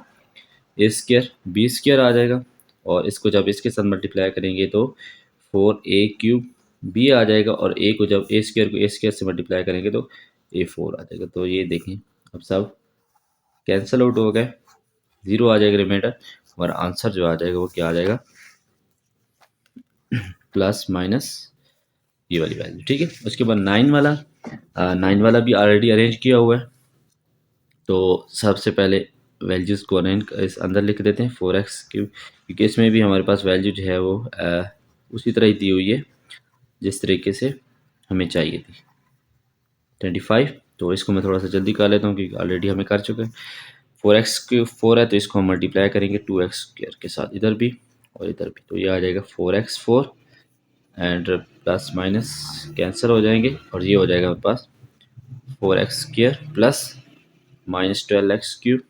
A² B² आ जाएगा, और इसको जब इसके साथ मल्टीप्लाई करेंगे तो 4A³ B आ जाएगा, और A को जब A² को A² से मल्टीप्लाई करेंगे तो A4 आ जाएगा। तो ये देखें अब सब कैंसल आउट हो गए। 0 आ जाएगा रिमाइंडर। हमारा आंसर जो आ जाएगा वो क्या आ जाएगा, प्लस माइनस ये वाली वैल्यू। ठीक है, उसके बाद 9 वाला, 9 वाला भी ऑलरेडी अरेंज किया हुआ है। तो सबसे पहले वैल्यूज़ को अरेंज इस अंदर लिख देते हैं 4x क्यूब, क्योंकि इसमें भी हमारे पास वैल्यू जो है वो उसी तरह ही दी हुई है जिस तरीके से हमें चाहिए थी, 25। तो इसको मैं थोड़ा सा जल्दी कर लेता हूँ क्योंकि ऑलरेडी हमें कर चुके हैं। 4x क्यूब 4 है तो इसको हम मल्टीप्लाई करेंगे 2x स्क्वायर के साथ, इधर भी और इधर भी, तो ये आ जाएगा 4x4 and plus minus cancel हो जाएंगे और ये हो जाएगा हमारे पास 4x square plus minus 12x cube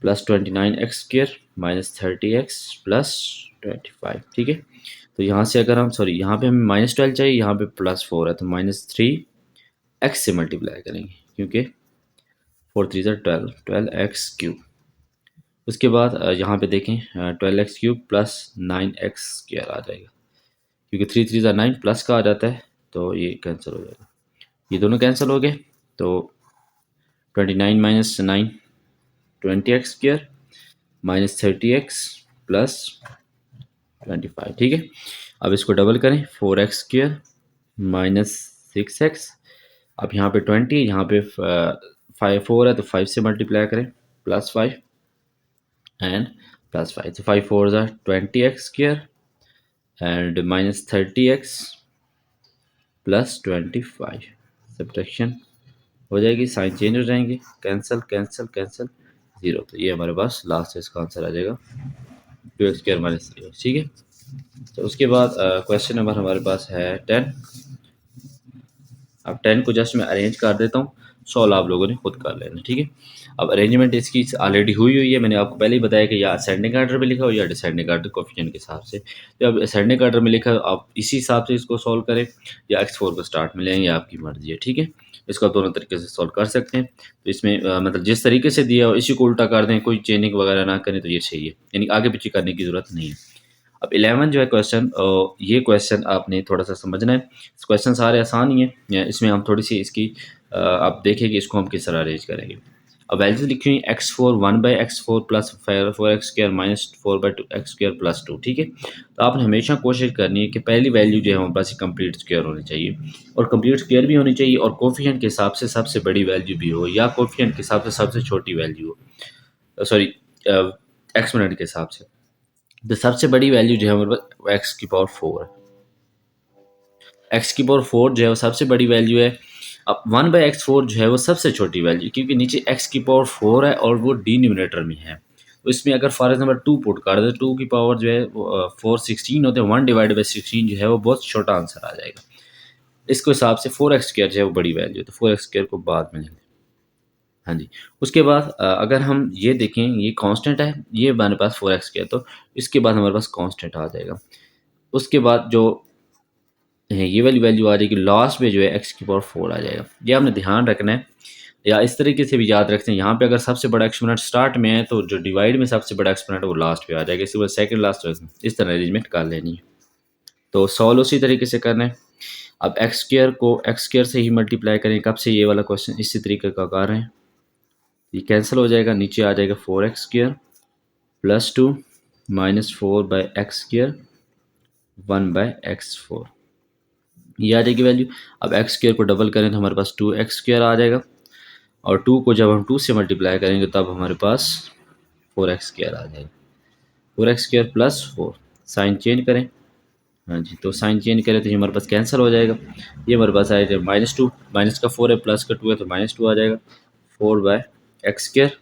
plus 29x square minus 30x plus 25। ठीक है, तो यहाँ से अगर हम सॉरी यहाँ पे हमें -12 चाहिए, यहाँ पे +4 है तो -3x से मल्टीप्लाई करेंगे क्योंकि 4 3 12, 12x क्यूब। उसके बाद यहाँ पे देखें 12x cube plus 9x square आ जाएगा, क्योंकि 3 3 9 प्लस का आ जाता है तो ये कैंसिल हो जाएगा, ये दोनों कैंसिल हो गए। तो 29 minus 9 20x square minus 30x plus 25। ठीक है, अब इसको डबल करें 4x स्क्वायर माइनस 6x, अब यहाँ पे 20, यहाँ पे 4 है तो 5 से मल्टीप्लाई करें +5 एंड +5, तो 5 4 ज़ा 20x square and minus 30x plus 25। Subtraction हो जाएगी, साइन चेंज हो जाएंगे, कैंसिल कैंसिल कैंसिल 0, तो ये हमारे पास लास्ट है, इसका आंसर आ जाएगा 2x स्क्वायर माइनस 3x। ठीक है, तो उसके बाद क्वेश्चन नंबर हमारे पास है 10। अब 10 को जस्ट मैं अरेंज कर देता हूँ, सॉल्व आप लोगों ने खुद कर लेना। ठीक है, अब अरेंजमेंट इसकी ऑलरेडी हुई हुई है, मैंने आपको पहले ही बताया कि या असेंडिंग ऑर्डर में लिखा हो या डिसेंडिंग ऑर्डर कोफिशिएंट के हिसाब से। तो अब असेंडिंग ऑर्डर में लिखा, आप इसी हिसाब से इसको सॉल्व करें या x4 को स्टार्ट में लें, या आपकी मर्जी है। ठीक है, इसको आप दोनों तरीके से सॉल्व कर सकते हैं। तो इसमें मतलब जिस तरीके से दिया हो इसी को उल्टा कर दें, कोई चेंजिंग वगैरह ना करें तो ये सही है, यानी आगे पीछे करने की ज़रूरत नहीं है। अब 11 जो है क्वेश्चन, ये क्वेश्चन आपने थोड़ा सा समझना है। क्वेश्चन सारे आसान ही हैं, इसमें हम थोड़ी सी इसकी आप देखें कि इसको हम किस तरह अरेंज करेंगे। अब वैल्यूज लिखी हुई x4 1/x4 plus 4x square minus 4/x square plus 2। ठीक है, तो आपने हमेशा कोशिश करनी है कि पहली वैल्यू जो है हमारे पास कंप्लीट स्क्वायर होनी चाहिए, और कंप्लीट स्क्वायर भी होनी चाहिए, और कोफिशिएंट के हिसाब से सबसे बड़ी वैल्यू भी हो, या कोफिशिएंट के हिसाब से सबसे छोटी वैल्यू हो, सॉरी एक्सपोनेंट के हिसाब से। तो सबसे बड़ी वैल्यू जो है हमारे पास एक्स की पावर 4 है, एक्स की पावर 4 जो है वो सबसे बड़ी वैल्यू है। अब 1/x4 जो है वो सबसे छोटी वैल्यू, क्योंकि नीचे एक्स की पावर 4 है और वो डिनोमिनेटर में है। तो इसमें अगर फॉर एग्जाम्पल 2 पुट कर दे, 2 की पावर जो है 4 16 होते हैं, 1/16 जो है वो बहुत छोटा आंसर आ जाएगा। इसके हिसाब से 4x स्क्वायर जो है वो बड़ी वैल्यू है, तो 4x स्क्वायर को बाद में लेंगे। हाँ जी, उसके बाद अगर हम ये देखें, ये कांस्टेंट है, ये हमारे पास 4x स्क्वायर, तो इसके बाद हमारे पास कांस्टेंट आ जाएगा। उसके बाद जो है ये वाली वैल्यू आ जाएगी, लास्ट में जो है एक्स की पावर 4 आ जाएगा। ये आपने ध्यान रखना है, या इस तरीके से भी याद रखते हैं, यहाँ पे अगर सबसे बड़ा एक्सपोनेंट स्टार्ट में है तो जो डिवाइड में सबसे बड़ा एक्सपोनेंट वो लास्ट पे आ जाएगा, इसके बाद सेकंड लास्ट, इस तरह अरेंजमेंट कर लेनी है। तो सॉल्व उसी तरीके से करना है। अब एक्स स्क्वायर को एक्स स्क्वायर से ही मल्टीप्लाई करें, कब से ये वाला क्वेश्चन इसी तरीके का कर रहे हैं, ये कैंसिल हो जाएगा, नीचे आ जाएगा 4x square plus 2 minus 4/x square 1/x4, ये आ जाएगी वैल्यू। अब एक्स स्क्वायर को डबल करें तो हमारे पास 2x स्क्वायर आ जाएगा, और 2 को जब हम 2 से मल्टीप्लाई करेंगे तब हमारे पास 4x स्क्वायर आ जाएगा, 4x square plus 4। Sign change करें, हाँ जी, तो साइन चेंज करें तो ये हमारे पास कैंसिल हो जाएगा, ये हमारे पास आएगा -2, माइनस का 4 है प्लस का 2 है तो -2 आ जाएगा, 4/x स्क्वायर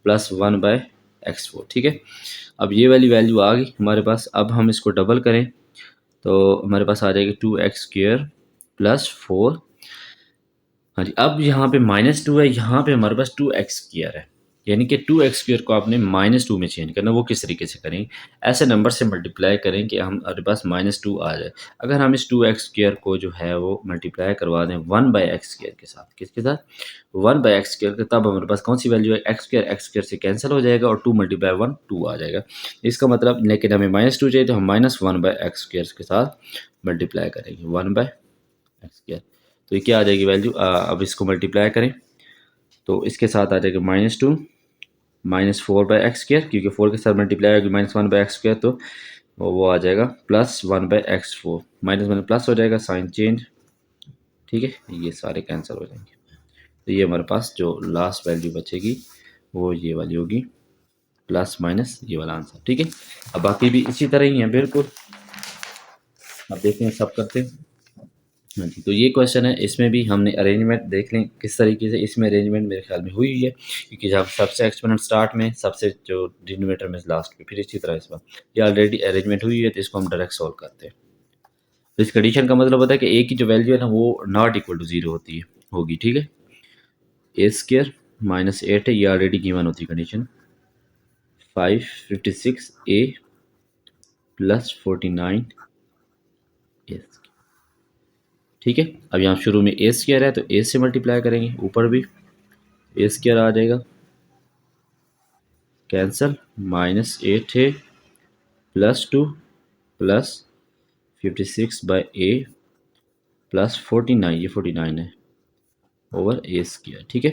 प्लस 1/x4। ठीक है, अब ये वाली वैल्यू आ गई हमारे पास। अब हम इसको डबल करें तो हमारे पास आ जाएगी 2x स्क्वायर प्लस 4। हाँ जी, अब यहाँ पे -2 है, यहाँ पे हमारे पास 2x स्क्वायर है, यानी कि 2x स्क्वायर को आपने -2 में चेंज करना। वो किस तरीके से करेंगे, ऐसे नंबर से मल्टीप्लाई करें कि हमारे पास -2 आ जाए। अगर हम इस 2x स्क्वायर को जो है वो मल्टीप्लाई करवा दें 1/x स्क्वायर के साथ, किसके साथ, 1/x स्क्वायर के, तब हमारे पास कौन सी वैल्यू है, x स्क्वायर से कैंसिल हो जाएगा और 2 × 1 2 आ जाएगा। इसका मतलब, लेकिन हमें -2 चाहिए तो हम -1/x स्क्वायर के साथ मल्टीप्लाई करेंगे 1/x स्क्वायर, तो ये क्या आ जाएगी वैल्यू, अब इसको मल्टीप्लाई करें तो इसके साथ आ जाएगा -2 -4/x², क्योंकि 4 के साथ मल्टीप्लाई होगी -1/x², तो वो आ जाएगा +1/x4, माइनस माइनस प्लस हो जाएगा, साइन चेंज। ठीक है, ये सारे कैंसिल हो जाएंगे। तो ये हमारे पास जो लास्ट वैल्यू बचेगी वो ये वाली होगी, प्लस माइनस ये वाला आंसर। ठीक है, अब बाकी भी इसी तरह ही है बिल्कुल। अब देखते हैं सब करते हैं। हाँ जी, तो ये क्वेश्चन है, इसमें भी हमने अरेंजमेंट देख लें किस तरीके से। इसमें अरेंजमेंट मेरे ख्याल में हुई है, क्योंकि जब सबसे एक्सपोनेंट स्टार्ट में, सबसे जो डिनोमिनेटर में लास्ट में, फिर इसी तरह इस बार ये ऑलरेडी अरेंजमेंट हुई है, तो इसको हम डायरेक्ट सॉल्व करते हैं। तो इस कंडीशन का मतलब होता है कि ए की जो वैल्यू है ना वो नॉट इक्वल टू जीरो होती है, होगी। ठीक है, A² -8 है, ये ऑलरेडी गिवन होती है कंडीशन। 556A +49 ए। ठीक है, अब यहाँ शुरू में A² है तो A से मल्टीप्लाई करेंगे, ऊपर भी A² आ जाएगा, कैंसल, -8 है, +2 +56/A +49, ये 49 है, ओवर A²। ठीक है,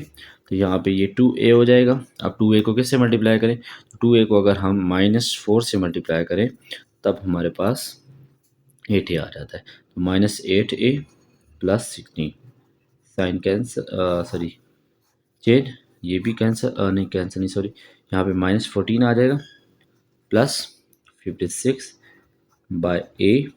तो यहाँ पे ये 2A हो जाएगा। अब 2A को किससे मल्टीप्लाई करें? 2A को अगर हम -4 से मल्टीप्लाई करें तब हमारे पास 8A आ जाता है। तो -8A +16, sign cancel, sorry change, ये भी कैंसल, नहीं कैंसल नहीं, सॉरी, यहाँ पे -14 आ जाएगा, +56/A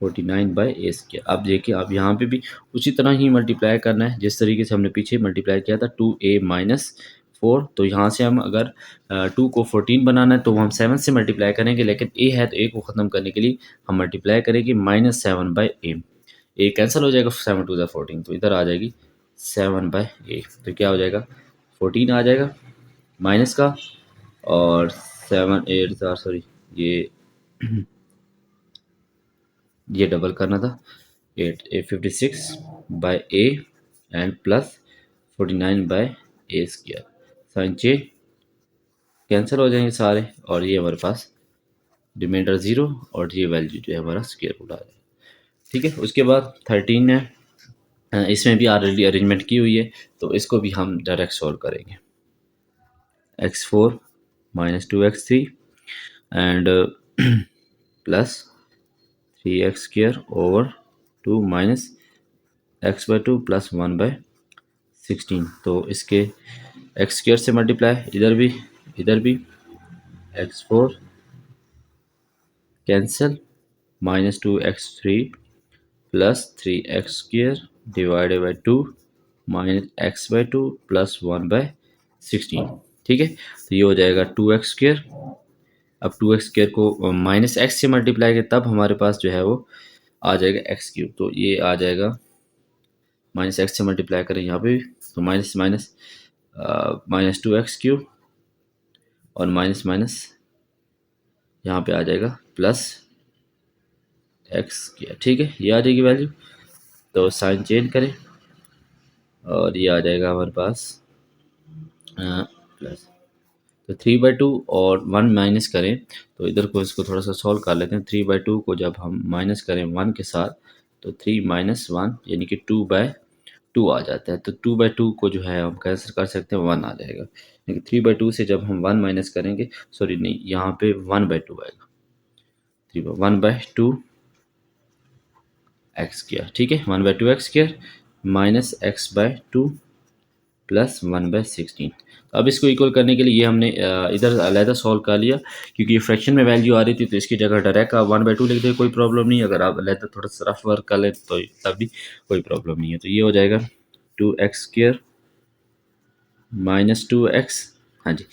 +49/A²। अब देखिए, अब यहाँ पे भी उसी तरह ही मल्टीप्लाई करना है जिस तरीके से हमने पीछे मल्टीप्लाई किया था, 2A-4। तो यहाँ से हम अगर 2 को 14 बनाना है तो वो हम 7 से मल्टीप्लाई करेंगे, लेकिन A है तो A को ख़त्म करने के लिए हम मल्टीप्लाई करेंगे -7/A। A कैंसिल हो जाएगा, 7 2 14, तो इधर आ जाएगी 7/A। तो क्या हो जाएगा, 14 आ जाएगा माइनस का, और 7 8 सॉरी, ये ये डबल करना था, 56/A and +49/A², sign change, cancel हो जाएंगे सारे, और ये हमारे पास रिमाइंडर 0, और ये वैल्यू जो है हमारा स्क्वायर रूट आ जाएगा। ठीक है, उसके बाद 13 है, इसमें भी ऑलरेडी अरेंजमेंट की हुई है, तो इसको भी हम डायरेक्ट सॉल्व करेंगे। x4 -2x3 and +3x² over 2 -x/2 +1/16। तो इसके x² से मल्टीप्लाई, इधर भी x4 cancel, -2x3 +3x² divided by 2 -x/2 +1/16। ठीक है, तो ये हो जाएगा 2x²। अब 2x² को -x से मल्टीप्लाई करें तब हमारे पास जो है वो आ जाएगा x³। तो ये आ जाएगा, -x से मल्टीप्लाई करें यहाँ पे, तो माइनस माइनस -2x³ और माइनस माइनस यहाँ पे आ जाएगा +x²। ठीक है, ये आ जाएगी वैल्यू। तो साइन चेंज करें और ये आ जाएगा हमारे पास प्लस, तो 3/2 और 1 माइनस करें, तो इधर को इसको थोड़ा सा सॉल्व कर लेते हैं। 3/2 को जब हम माइनस करें 1 के साथ, तो 3 - 1 यानी कि 2/2 आ जाता है। तो 2/2 को जो है हम कैंसिल कर सकते हैं, 1 आ जाएगा। लेकिन 3/2 से जब हम 1 माइनस करेंगे, सॉरी नहीं, यहाँ पे 1/2 आएगा, 1/2 x²। ठीक है, 1/2 x² -x/2 +1/16। अब इसको इक्वल करने के लिए ये हमने इधर अलहदा सॉल्व कर लिया, क्योंकि ये फ्रैक्शन में वैल्यू आ रही थी, तो इसकी जगह डायरेक्ट आप 1/2 लिख दे, कोई प्रॉब्लम नहीं। अगर आप अलहदा थोड़ा सा रफ वर्क कर लें तो तब भी कोई प्रॉब्लम नहीं है। तो ये हो जाएगा 2x² -2x। हाँ जी,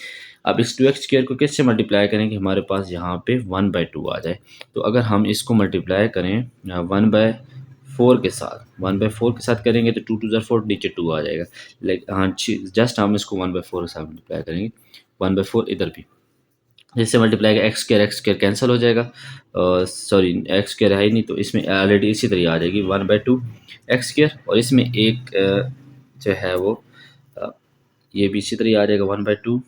अब इस 2x² को किससे मल्टीप्लाई करेंगे, हमारे पास यहाँ पे 1/2 आ जाए। तो अगर हम इसको मल्टीप्लाई करें 1/4 के साथ, 1/4 के साथ करेंगे तो 2 2 4, नीचे 2 आ जाएगा। लेकिन हाँ, जस्ट हम इसको 1/4 के साथ मल्टीप्लाई करेंगे, 1/4 इधर भी जिससे मल्टीप्लाई x² कैंसिल हो जाएगा, सॉरी x² है ही नहीं, तो इसमें ऑलरेडी इसी तरह आ जाएगी 1/2 x², और इसमें एक जो है वो ये भी इसी तरह आ जाएगा 1/2।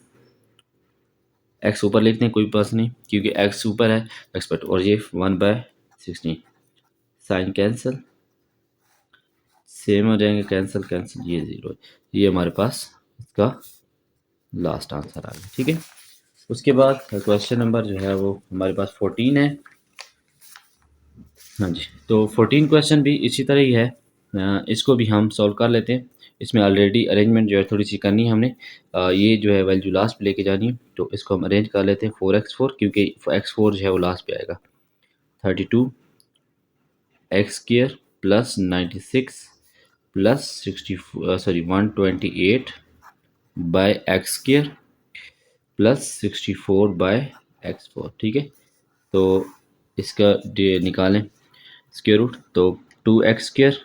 एक्स ऊपर लिखते हैं, कोई बात नहीं, क्योंकि एक्स ऊपर है, x/2, और ये 1/16, साइन कैंसिल, सेम हो जाएंगे, कैंसिल कैंसिल, ये 0, ये हमारे पास इसका लास्ट आंसर आ गया। ठीक है, उसके बाद क्वेश्चन नंबर जो है वो हमारे पास 14 है। हाँ जी, तो 14 क्वेश्चन भी इसी तरह ही है। इसको भी हम सॉल्व कर लेते हैं। इसमें ऑलरेडी अरेंजमेंट जो है थोड़ी सी करनी है हमने। ये जो है वैल्यू लास्ट पे लेके जानी है, तो इसको हम अरेंज कर लेते हैं 4x4, क्योंकि x4 जो है वो लास्ट पे आएगा। 32 x square plus 96 plus 128 by x square plus 64 by x4। ठीक है, तो इसका निकालें स्क्वायर रूट। तो 2x स्क्र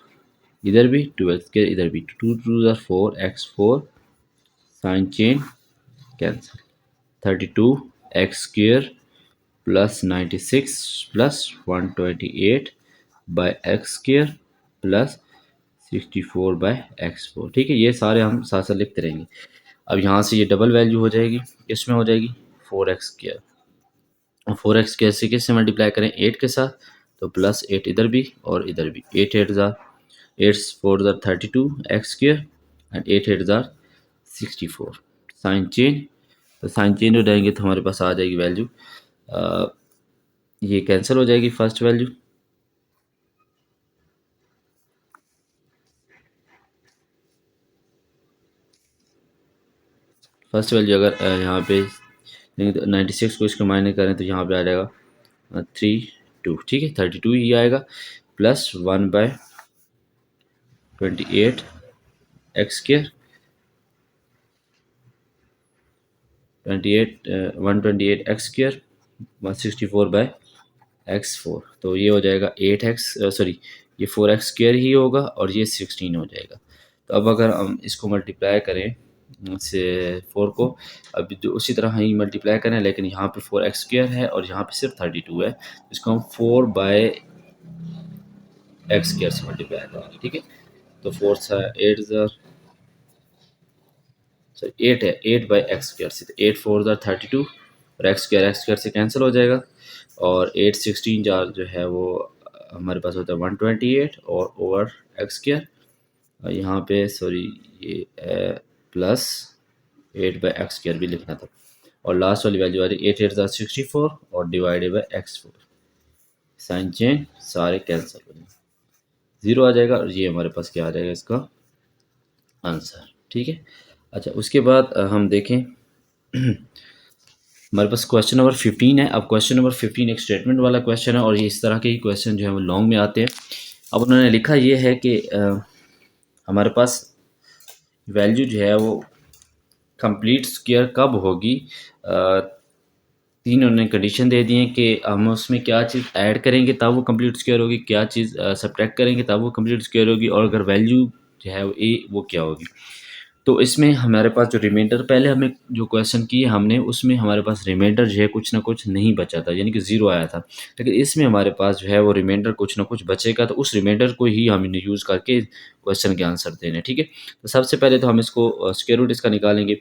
इधर भी, 2x स्क्र इधर भी, 2 2 4 x4 sign change cancel. 32x square plus 96 plus 128 by x square plus 64 by x4। ठीक है, ये सारे हम साथ साथ लिखते रहेंगे। अब यहाँ से ये डबल वैल्यू हो जाएगी, इसमें हो जाएगी 4x स्क्र। 4x कैसे किससे मल्टीप्लाई करें, 8 के साथ, तो प्लस 8 इधर भी और इधर भी। 8 4 ज़ार 32 एक्स स्क्र एंड 8 ज़ार 64 साइन चेंज। तो साइन चेंज हो जाएंगे तो हमारे पास आ जाएगी वैल्यू, ये कैंसिल हो जाएगी फर्स्ट वैल्यू। फर्स्ट वैल्यू अगर यहाँ पे 96 को इसको माइनस करें तो यहाँ पे आ जाएगा 32। ठीक है, 32 ही आएगा, plus 1/28 x square 128 x square 164/x4। तो ये हो जाएगा 8x, सॉरी ये 4x स्क्र ही होगा और ये 16 हो जाएगा। तो अब अगर हम इसको मल्टीप्लाई करें से 4 को, अब जो उसी तरह ही मल्टीप्लाई करें, लेकिन यहाँ पे 4x स्क्र है और यहाँ पे सिर्फ 32 है, इसको हम 4/x स्क्र से मल्टीप्लाई करेंगे। ठीक है, तो 4 8 सॉरी 8 है, 8/x स्क्र से, तो 8 4 ज़ार 32 और एक्स स्क्र से कैंसिल हो जाएगा, और 8 16 जार जो है वो हमारे पास होता है 128 और ओवर एक्स स्क्र यहाँ पे, सॉरी ये प्लस 8/x स्क्र भी लिखना था, और लास्ट वाली वैल्यू आ रही 8 8 ज़ार 64 और divided by x4। Sign change सारे कैंसिल हो जाएंगे, ज़ीरो आ जाएगा, और ये हमारे पास क्या आ जाएगा इसका आंसर। ठीक है, अच्छा उसके बाद हम देखें हमारे पास क्वेश्चन नंबर 15 है। अब क्वेश्चन नंबर 15 एक स्टेटमेंट वाला क्वेश्चन है, और ये इस तरह के ही क्वेश्चन जो है वो लॉन्ग में आते हैं। अब उन्होंने लिखा ये है कि हमारे पास वैल्यू जो है वो कंप्लीट स्क्वायर कब होगी। तीन उन्होंने कंडीशन दे दी है कि हम उसमें क्या चीज़ ऐड करेंगे तब वो कंप्लीट स्क्वायर होगी, क्या चीज़ सब्ट्रैक्ट करेंगे तब वो कंप्लीट स्क्वायर होगी, और अगर वैल्यू जो है वो क्या होगी। तो इसमें हमारे पास जो रिमाइंडर, पहले हमें जो क्वेश्चन किए हमने, उसमें हमारे पास रिमाइंडर जो है कुछ ना कुछ नहीं बचा था, यानी कि ज़ीरो आया था। लेकिन इसमें हमारे पास जो है वो रिमाइंडर कुछ ना कुछ बचेगा, तो उस रिमाइंडर को ही हम यूज़ करके क्वेश्चन के आंसर देने। ठीक है, तो सबसे पहले तो हम इसको स्क्वायर रूट इसका निकालेंगे।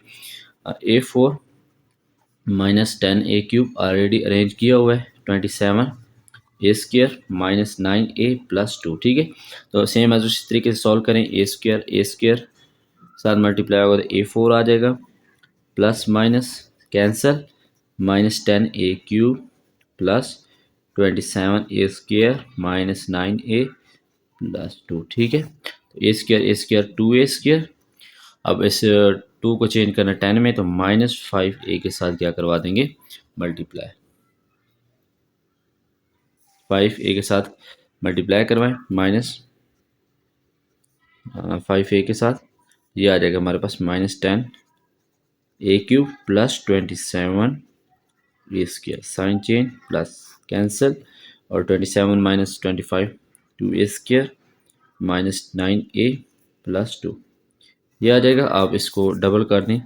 A4 -10a³ ऑलरेडी अरेंज किया हुआ है। 27 A² -9a+2। ठीक है, तो सेम एज उसी तरीके से सॉल्व करें। A² साथ मल्टीप्लाई होगा तो A4 आ जाएगा, plus minus cancel, -10a³ plus 27a² -9a+2। ठीक है, तो A² 2a²। अब इस 2 को चेंज करना 10 में, तो -5a के साथ क्या करवा देंगे, मल्टीप्लाई। 5a के साथ मल्टीप्लाई करवाएं, -5a के साथ, ये आ जाएगा हमारे पास -10a³ plus 27a² sign change plus cancel, और 27 - 25 2a² -9a+2, ये आ जाएगा। आप इसको डबल कर दें,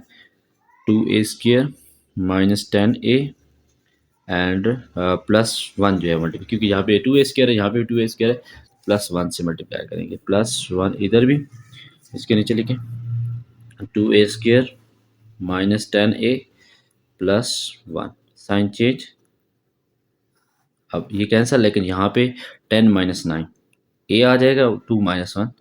2a² -10a एंड +1 जो है मल्टीप्लाई, क्योंकि यहाँ पे 2a² है, यहाँ पे भी 2a² है, +1 से मल्टीप्लाई करेंगे। +1 इधर भी, इसके नीचे लिखें 2a² -10a+1 साइन चेंज। अब ये कैंसल, लेकिन यहाँ पे 10 - 9 a आ जाएगा, 2 - 1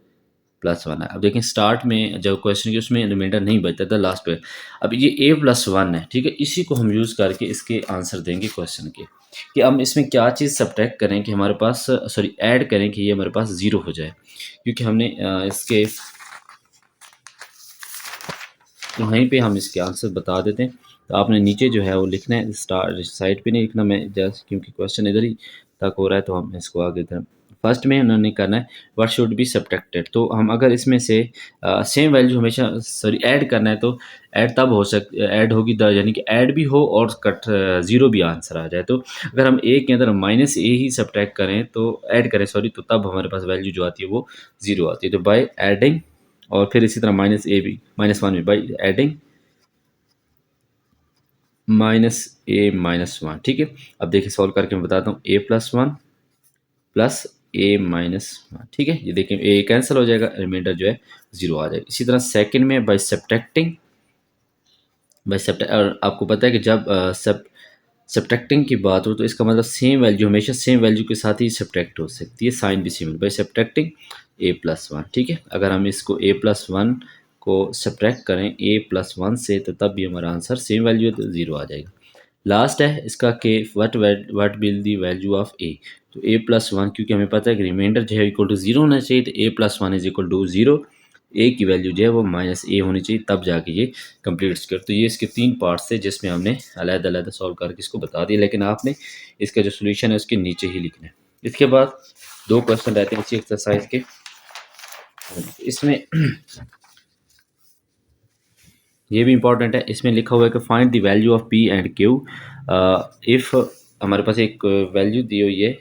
+1 है। अब देखें स्टार्ट में जब क्वेश्चन की उसमें रिमाइंडर नहीं बचता था लास्ट पे। अब ये a+1 है, ठीक है, इसी को हम यूज़ करके इसके आंसर देंगे क्वेश्चन के, कि हम इसमें क्या चीज़ सब्ट्रैक्ट करें कि हमारे पास सॉरी ऐड करें कि ये हमारे पास 0 हो जाए, क्योंकि हमने इसके वहीं पे हम इसके आंसर बता देते हैं। तो आपने नीचे जो है वो लिखना है, स्टार साइड पे नहीं लिखना, मैं जस्ट क्योंकि क्वेश्चन इधर ही तक हो रहा है तो हम इसको आगे तरफ फर्स्ट में उन्होंने करना है व्हाट शुड बी सब्ट्रैक्टेड। तो हम अगर इसमें से सेम वैल्यू हमेशा सॉरी ऐड करना है तो ऐड तब हो ऐड होगी यानी कि ऐड भी हो और कट 0 भी आंसर आ जाए। तो अगर हम ए के अंदर -a ही सब्ट्रैक्ट करें तो ऐड करें सॉरी, तो तब हमारे पास वैल्यू जो आती है वो 0 आती है। तो बाय एडिंग, और फिर इसी तरह -a भी -1 भी बाई एडिंग -a-1, ठीक है। अब देखिए सॉल्व करके मैं बताता हूँ, a+1 प्लस a-1, ठीक है। ये देखिए a कैंसिल हो जाएगा, रिमाइंडर जो है 0 आ जाएगा। इसी तरह सेकंड में बाय सब्ट्रैक्टिंग, और आपको पता है कि जब सब्ट्रैक्टिंग की बात हो तो इसका मतलब सेम वैल्यू हमेशा सेम वैल्यू के साथ ही सब्ट्रैक्ट हो सकती है, साइन भी सेम बाय सब्ट्रैक्टिंग a+1, ठीक है। अगर हम इसको a+1 को सब्ट्रैक्ट करें a+1 से तो तब भी हमारा आंसर सेम वैल्यू है तो 0 आ जाएगा। लास्ट है इसका के what will the value of A. तो a+1 क्योंकि हमें पता है कि रिमाइंडर जो है इक्वल टू 0 होना चाहिए, तो a+1 इज इक्वल टू 0, ए की वैल्यू जो है वो -a होनी चाहिए, तब जाके ये कंप्लीट स्क्वायर। तो ये इसके 3 पार्ट्स थे जिसमें हमने अलग-अलग सॉल्व करके इसको बता दिया, लेकिन आपने इसका जो सोल्यूशन है उसके नीचे ही लिखना है। इसके बाद 2 क्वेश्चन रहते हैं इसी एक्सरसाइज के। इसमें ये भी इंपॉर्टेंट है, इसमें लिखा हुआ है कि find the value of P and Q if हमारे पास एक वैल्यू दी हुई है,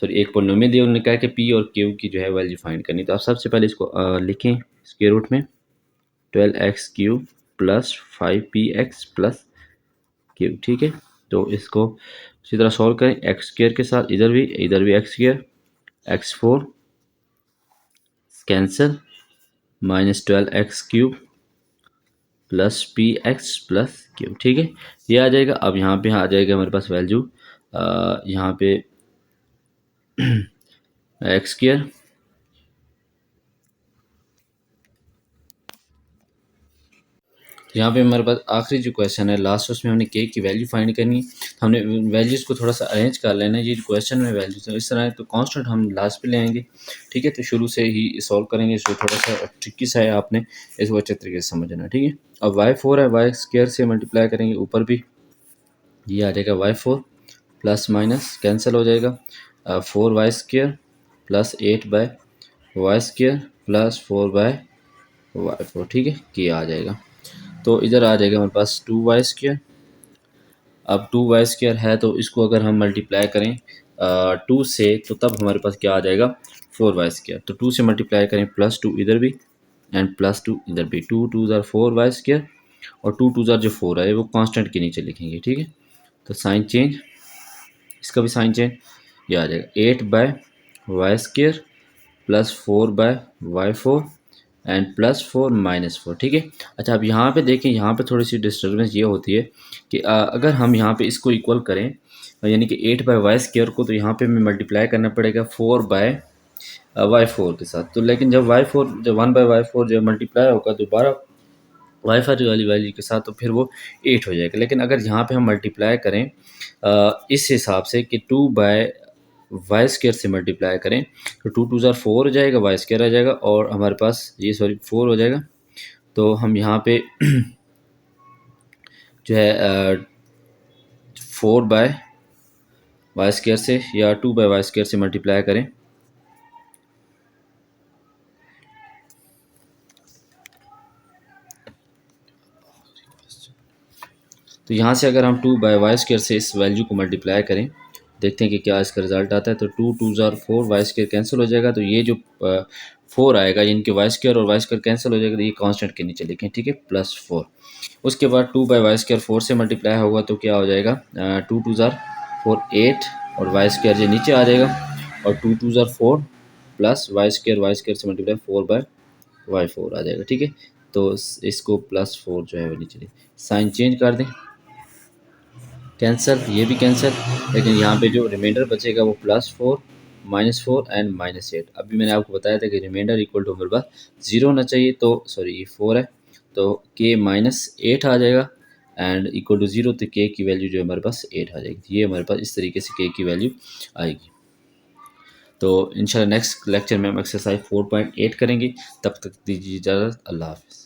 सॉरी एक पोलिनोमियल दिया, उन्होंने कहा कि पी और क्यू की जो है वैल्यू फाइंड करनी। तो आप सबसे पहले इसको लिखें स्क्वायर रूट में 12x³ plus 5px plus Q, ठीक है। तो इसको इसी तरह सॉल्व करें x² के साथ, इधर भी x², x4 cancel, -12x³ plus px plus Q, ठीक है। ये आ जाएगा। अब यहाँ पे आ जाएगा हमारे पास वैल्यू, यहाँ पे x², यहाँ पे हमारे पास आखिरी जो क्वेश्चन है लास्ट, उसमें हमने के की वैल्यू फाइंड करनी है। हमने वैल्यूज़ को थोड़ा सा अरेंज कर लेना है, ये जो क्वेश्चन में वैल्यूज तो इस तरह है, तो कांस्टेंट हम लास्ट पे ले आएंगे, ठीक है। तो शुरू से ही सॉल्व करेंगे, इसको थोड़ा सा ट्रिकी सा है, आपने इसको अच्छे तरीके से समझना, ठीक है। अब y4 है, y² से मल्टीप्लाई करेंगे ऊपर भी, ये आ जाएगा y4 प्लस माइनस कैंसिल हो जाएगा, 4y² plus 8/y² plus 4/y4, ठीक है, ये आ जाएगा। तो इधर आ जाएगा हमारे पास 2y²। अब 2y² है तो इसको अगर हम मल्टीप्लाई करें 2 से, तो तब हमारे पास क्या आ जाएगा 4y²। तो 2 से मल्टीप्लाई करें +2 इधर भी एंड +2 इधर भी, 2 2 ज़ार 4y² और 2 2 ज़ार जो 4 है वो कांस्टेंट के नीचे लिखेंगे, ठीक है। तो साइन चेंज, इसका भी साइन चेंज, ये आ जाएगा 8/y² प्लस 4/y4 एंड +4 -4, ठीक है। अच्छा अब यहाँ पे देखें, यहाँ पे थोड़ी सी डिस्टर्बेंस ये होती है कि अगर हम यहाँ पे इसको इक्वल करें, यानी कि 8/y² को, तो यहाँ पे हमें मल्टीप्लाई करना पड़ेगा 4/y4 के साथ। तो लेकिन जब 1/y4 जब मल्टीप्लाई होगा दोबारा वाई-फाई वाली वैल्यू के साथ, तो फिर वो 8 हो जाएगा। लेकिन अगर यहाँ पे हम मल्टीप्लाई करें इस हिसाब से कि 2/y² से मल्टीप्लाई करें, तो 2 2 ज़ार 4 हो जाएगा, y² आ जाएगा, और हमारे पास ये सॉरी 4 हो जाएगा। तो हम यहाँ पे जो है 4/y² से या 2/y² से मल्टीप्लाई करें, तो यहाँ से अगर हम 2/y² से इस वैल्यू को मल्टीप्लाई करें, देखते हैं कि क्या इसका रिजल्ट आता है। तो 2 2 ज़ार 4, y² कैंसिल हो जाएगा, तो ये जो 4 आएगा इनके y² और y² कैंसिल हो जाएगा, तो ये कांस्टेंट के नीचे लिखें, ठीक है, +4। उसके बाद 2/y² 4 से मल्टीप्लाई होगा तो क्या हो जाएगा, 2 2 ज़ार 4 8 और y² ये नीचे आ जाएगा, और 2 2 ज़ार 4 प्लस y² से मल्टीप्लाई 4/y4 आ जाएगा, ठीक है। तो इसको +4 जो है वो नीचे साइन चेंज कर दें, कैंसिल, ये भी कैंसिल, लेकिन यहाँ पे जो रिमाइंडर बचेगा वो +4 -4 एंड -8। अभी मैंने आपको बताया था कि रिमाइंडर इक्वल टू हमारे पास 0 होना चाहिए, तो सॉरी ये 4 है, तो k -8 आ जाएगा एंड इक्वल टू 0, तो k की वैल्यू जो है हमारे पास 8 आ जाएगी। ये हमारे पास इस तरीके से k की वैल्यू आएगी। तो इंशाल्लाह नेक्स्ट लेक्चर में हम एक्सरसाइज 4.8 करेंगे। तब तक दीजिए इजाज़त। अल्लाह हाफ़िज़।